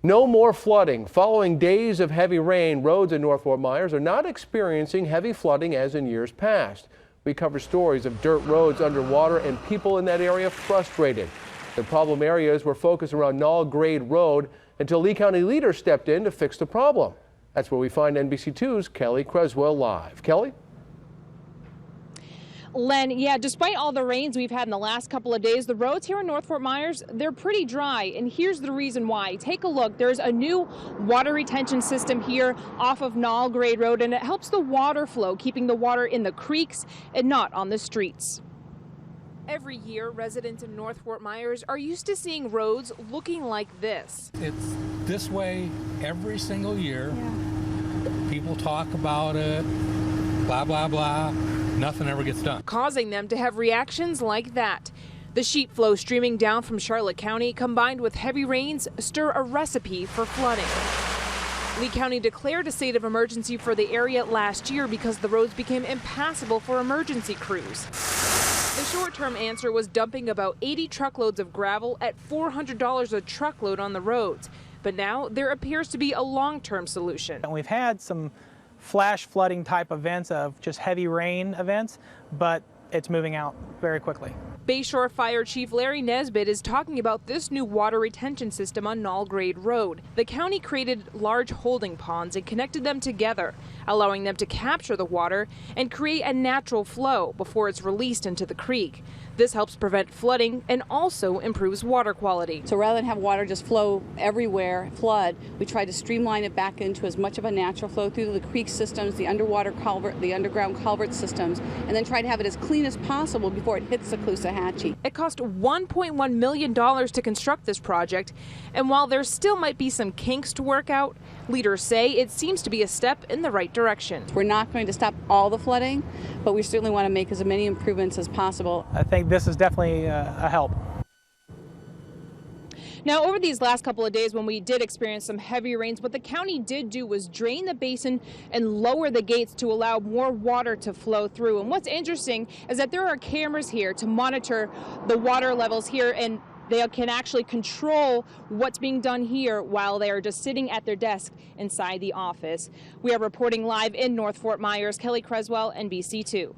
No more flooding. Following days of heavy rain, roads in North Fort Myers are not experiencing heavy flooding as in years past. We cover stories of dirt roads underwater and people in that area frustrated. The problem areas were focused around Knoll Grade Road until Lee County leaders stepped in to fix the problem. That's where we find NBC2's Kelly Creswell live. Kelly? Len, yeah, despite all the rains we've had in the last couple of days, the roads here in North Fort Myers, they're pretty dry. And here's the reason why. Take a look. There's a new water retention system here off of Knoll Grade Road, and it helps the water flow, keeping the water in the creeks and not on the streets. Every year, residents in North Fort Myers are used to seeing roads looking like this. It's this way every single year. Yeah. People talk about it, blah, blah, blah. Nothing ever gets done. Causing them to have reactions like that. The sheet flow streaming down from Charlotte County combined with heavy rains stir a recipe for flooding. Lee County declared a state of emergency for the area last year because the roads became impassable for emergency crews. The short-term answer was dumping about 80 truckloads of gravel at $400 a truckload on the roads. But now there appears to be a long-term solution. And we've had some flash flooding type events of just heavy rain events, but it's moving out very quickly. Bayshore Fire Chief Larry Nesbitt is talking about this new water retention system on Knoll Grade Road. The county created large holding ponds and connected them together, allowing them to capture the water and create a natural flow before it's released into the creek. This helps prevent flooding and also improves water quality. So rather than have water just flow everywhere, flood, we try to streamline it back into as much of a natural flow through the creek systems, the underwater culvert, the underground culvert systems, and then try to have it as clean as possible before it hits the Caloosahatchee. It cost $1.1 million to construct this project, and while there still might be some kinks to work out, leaders say it seems to be a step in the right direction. We're not going to stop all the flooding, but we certainly want to make as many improvements as possible. I think this is definitely a help. Now, over these last couple of days when we did experience some heavy rains, what the county did do was drain the basin and lower the gates to allow more water to flow through. And what's interesting is that there are cameras here to monitor the water levels here, and they can actually control what's being done here while they are just sitting at their desk inside the office. We are reporting live in North Fort Myers. Kelly Creswell, NBC2.